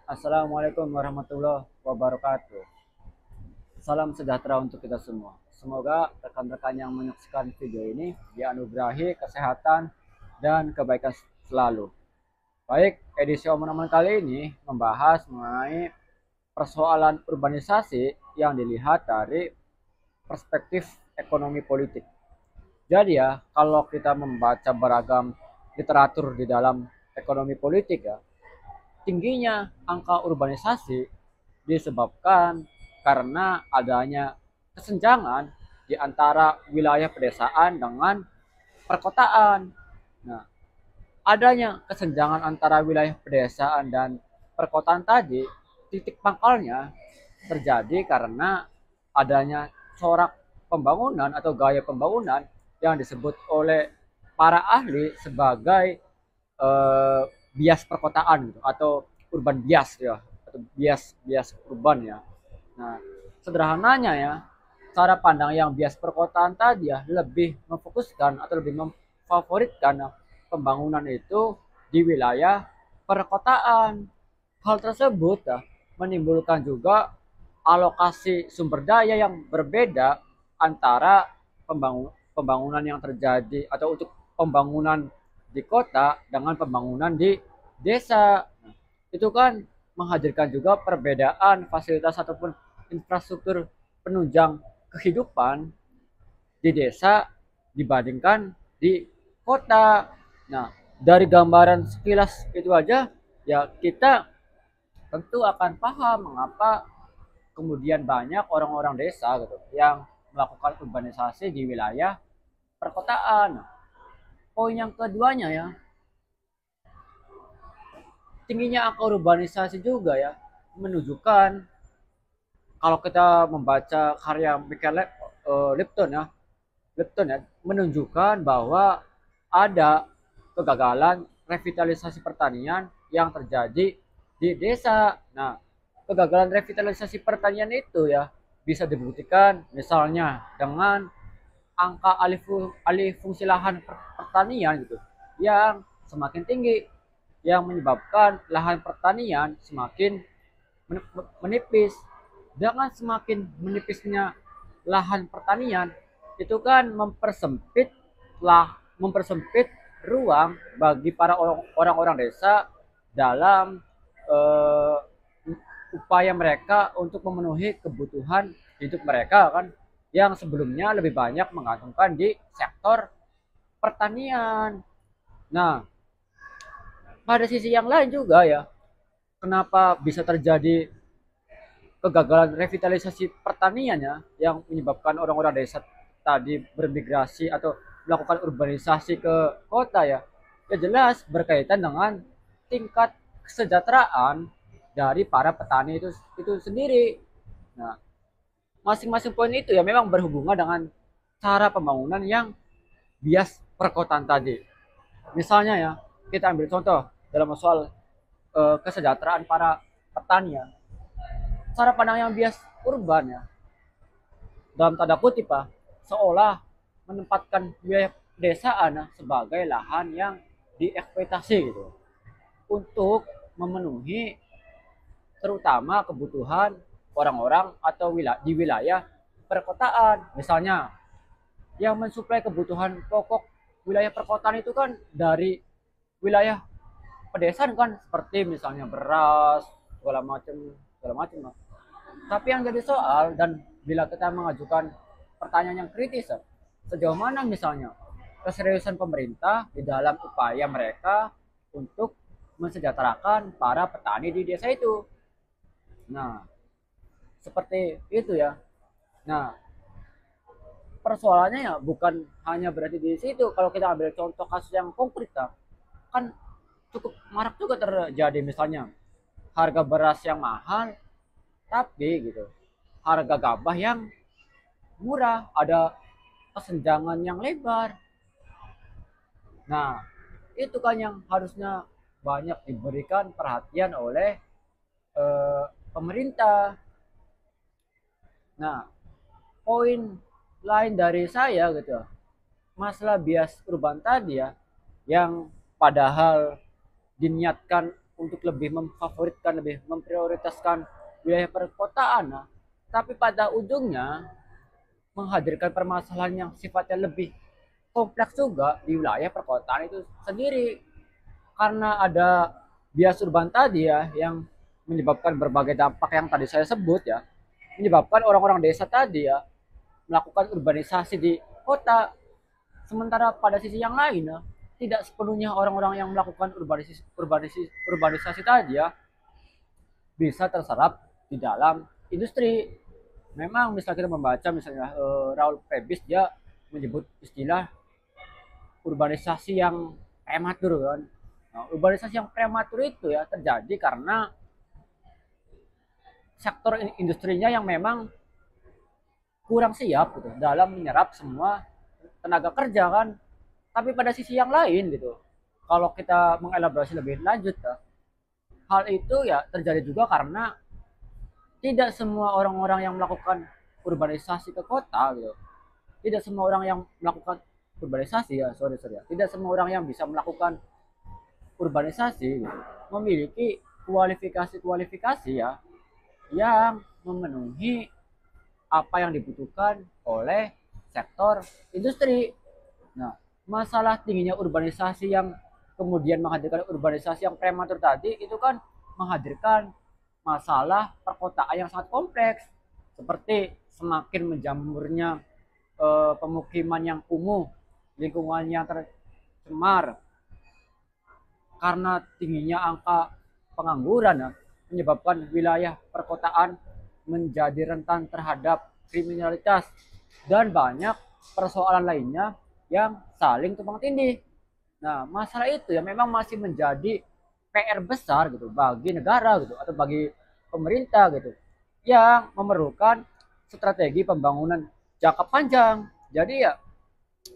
Assalamualaikum warahmatullahi wabarakatuh. Salam sejahtera untuk kita semua. Semoga rekan-rekan yang menyaksikan video ini dianugerahi kesehatan dan kebaikan selalu. Baik, edisi omongan kali ini membahas mengenai persoalan urbanisasi yang dilihat dari perspektif ekonomi politik. Jadi ya, kalau kita membaca beragam literatur di dalam ekonomi politik ya, tingginya angka urbanisasi disebabkan karena adanya kesenjangan di antara wilayah pedesaan dengan perkotaan. Nah, adanya kesenjangan antara wilayah pedesaan dan perkotaan tadi, titik pangkalnya terjadi karena adanya corak pembangunan atau gaya pembangunan yang disebut oleh para ahli sebagai eh, bias perkotaan gitu atau urban bias ya atau bias bias urban ya. Nah, sederhananya ya, cara pandang yang bias perkotaan tadi ya lebih memfokuskan atau lebih memfavoritkan pembangunan itu di wilayah perkotaan. Hal tersebut ya, menimbulkan juga alokasi sumber daya yang berbeda antara pembangunan yang terjadi atau untuk pembangunan di kota dengan pembangunan di desa. Nah, itu kan menghadirkan juga perbedaan fasilitas ataupun infrastruktur penunjang kehidupan di desa dibandingkan di kota. Nah, dari gambaran sekilas itu aja ya kita tentu akan paham mengapa kemudian banyak orang-orang desa gitu yang melakukan urbanisasi di wilayah perkotaan. Poin yang keduanya ya, tingginya angka urbanisasi juga ya menunjukkan kalau kita membaca karya Michael Lipton ya, menunjukkan bahwa ada kegagalan revitalisasi pertanian yang terjadi di desa. Nah, kegagalan revitalisasi pertanian itu ya bisa dibuktikan misalnya dengan angka alih fungsi lahan pertanian gitu yang semakin tinggi yang menyebabkan lahan pertanian semakin menipis. Dengan semakin menipisnya lahan pertanian itu kan mempersempit ruang bagi para orang-orang desa dalam eh, upaya mereka untuk memenuhi kebutuhan hidup mereka kan yang sebelumnya lebih banyak menggantungkan di sektor pertanian. Nah, pada sisi yang lain juga ya, kenapa bisa terjadi kegagalan revitalisasi pertanian ya yang menyebabkan orang-orang desa tadi bermigrasi atau melakukan urbanisasi ke kota ya. Ya jelas berkaitan dengan tingkat kesejahteraan dari para petani itu sendiri. Nah, masing-masing poin itu ya memang berhubungan dengan cara pembangunan yang bias perkotaan tadi. Misalnya ya, kita ambil contoh dalam soal kesejahteraan para petani ya. Cara pandang yang bias urban ya, dalam tanda kutip pak, seolah menempatkan wilayah pedesaan sebagai lahan yang dieksploitasi gitu untuk memenuhi terutama kebutuhan orang-orang atau di wilayah perkotaan. Misalnya yang mensuplai kebutuhan pokok wilayah perkotaan itu kan dari wilayah pedesaan kan seperti misalnya beras segala macam. Tapi yang jadi soal dan bila kita mengajukan pertanyaan yang kritis, sejauh mana misalnya keseriusan pemerintah di dalam upaya mereka untuk mensejahterakan para petani di desa itu. Nah, seperti itu ya. Nah, persoalannya ya bukan hanya berarti di situ. Kalau kita ambil contoh kasus yang konkret, kan cukup marak juga terjadi misalnya harga beras yang mahal, tapi gitu harga gabah yang murah, ada kesenjangan yang lebar. Nah, itu kan yang harusnya banyak diberikan perhatian oleh eh, pemerintah. Nah, poin lain dari saya gitu ya, masalah bias urban tadi ya, yang padahal diniatkan untuk lebih memfavoritkan, lebih memprioritaskan wilayah perkotaan, nah, tapi pada ujungnya menghadirkan permasalahan yang sifatnya lebih kompleks juga di wilayah perkotaan itu sendiri, karena ada bias urban tadi ya yang menyebabkan berbagai dampak yang tadi saya sebut ya, menyebabkan orang-orang desa tadi ya melakukan urbanisasi di kota. Sementara pada sisi yang lain ya, tidak sepenuhnya orang-orang yang melakukan urbanisasi tadi ya bisa terserap di dalam industri. Memang misalnya kita membaca misalnya Raul Prebis, dia menyebut istilah urbanisasi yang prematur kan. Nah, urbanisasi yang prematur itu ya terjadi karena sektor industrinya yang memang kurang siap gitu dalam menyerap semua tenaga kerja kan. Tapi pada sisi yang lain gitu, kalau kita mengelaborasi lebih lanjut ya, hal itu ya terjadi juga karena tidak semua orang-orang yang melakukan urbanisasi ke kota gitu, tidak semua orang yang melakukan urbanisasi ya, sorry ya, tidak semua orang yang bisa melakukan urbanisasi gitu, memiliki kualifikasi ya yang memenuhi apa yang dibutuhkan oleh sektor industri. Nah, masalah tingginya urbanisasi yang kemudian menghadirkan urbanisasi yang prematur tadi itu kan menghadirkan masalah perkotaan yang sangat kompleks, seperti semakin menjamurnya pemukiman yang kumuh, lingkungan yang tercemar karena tingginya angka pengangguran ya, menyebabkan wilayah perkotaan menjadi rentan terhadap kriminalitas dan banyak persoalan lainnya yang saling tumpang tindih. Nah, masalah itu ya memang masih menjadi PR besar gitu bagi negara gitu atau bagi pemerintah gitu yang memerlukan strategi pembangunan jangka panjang. Jadi ya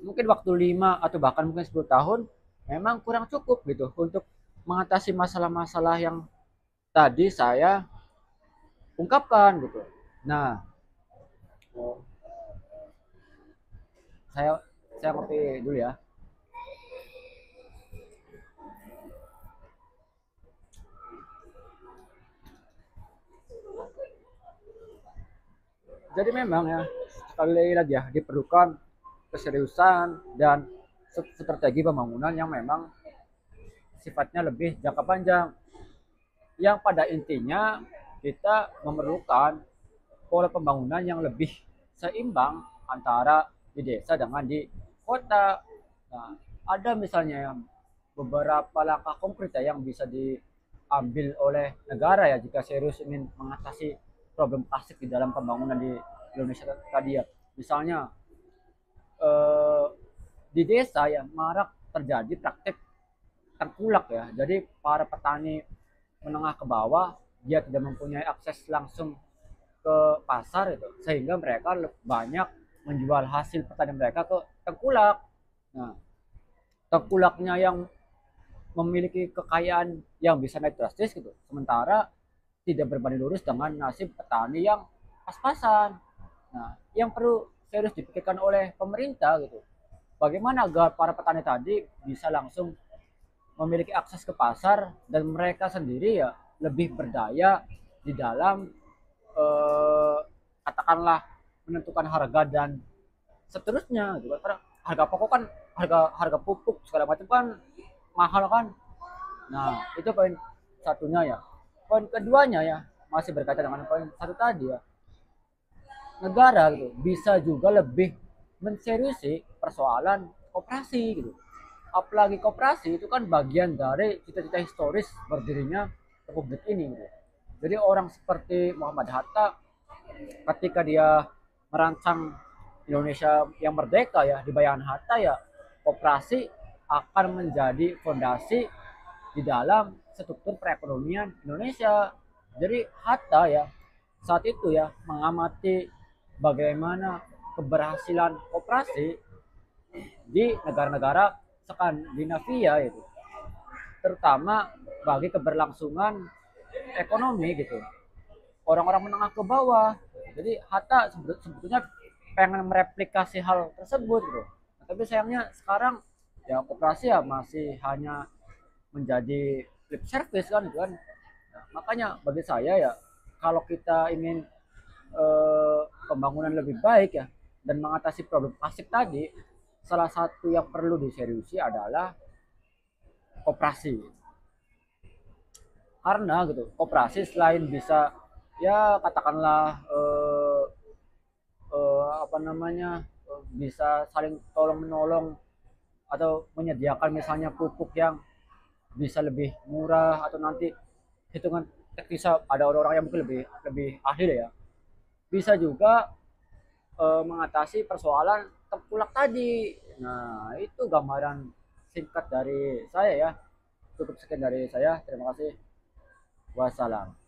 mungkin waktu 5 atau bahkan mungkin 10 tahun memang kurang cukup gitu untuk mengatasi masalah-masalah yang tadi saya ungkapkan gitu. Nah, saya saya kopi dulu ya. Jadi memang ya sekali lagi ya diperlukan keseriusan dan strategi pembangunan yang memang sifatnya lebih jangka panjang, yang pada intinya kita memerlukan pola pembangunan yang lebih seimbang antara di desa dengan di kota. Nah, ada misalnya beberapa langkah konkret ya yang bisa diambil oleh negara ya jika serius ingin mengatasi problem klasik di dalam pembangunan di Indonesia tadi ya. Misalnya eh, di desa ya marak terjadi praktek tengkulak ya. Jadi para petani menengah ke bawah dia tidak mempunyai akses langsung ke pasar itu, sehingga mereka banyak menjual hasil pertanian mereka ke tengkulak. Nah, tengkulaknya yang memiliki kekayaan yang bisa naik drastis gitu, sementara tidak berbanding lurus dengan nasib petani yang pas-pasan. Nah, yang perlu serius dipikirkan oleh pemerintah gitu, bagaimana agar para petani tadi bisa langsung memiliki akses ke pasar dan mereka sendiri ya lebih berdaya di dalam eh, katakanlah menentukan harga dan seterusnya gitu. Karena harga pokok kan, harga harga pupuk segala macam kan mahal kan. Nah, itu poin satunya ya. Poin keduanya ya masih berkaitan dengan poin satu tadi ya. Negara gitu bisa juga lebih menseriusi persoalan koperasi gitu. Apalagi koperasi itu kan bagian dari cita-cita historis berdirinya Republik ini gitu. Jadi orang seperti Muhammad Hatta ketika dia merancang Indonesia yang merdeka ya di bayangan Hatta ya, koperasi akan menjadi fondasi di dalam struktur perekonomian Indonesia. Jadi Hatta ya saat itu ya mengamati bagaimana keberhasilan koperasi di negara-negara Skandinavia itu, terutama bagi keberlangsungan ekonomi gitu, orang-orang menengah ke bawah. Jadi Hatta sebetulnya pengen mereplikasi hal tersebut gitu. Nah, tapi sayangnya sekarang ya koperasi ya masih hanya menjadi lip service kan itu kan. Nah, makanya bagi saya ya, kalau kita ingin pembangunan lebih baik ya dan mengatasi problem klasik tadi, salah satu yang perlu diseriusi adalah koperasi. Karena gitu, koperasi selain bisa ya katakanlah apa namanya, bisa saling tolong menolong atau menyediakan misalnya pupuk yang bisa lebih murah, atau nanti hitungan teknisnya ada orang-orang yang mungkin lebih lebih ahli ya, bisa juga mengatasi persoalan tengkulak tadi. Nah, itu gambaran singkat dari saya ya. Cukup sekian dari saya. Terima kasih. Wassalam.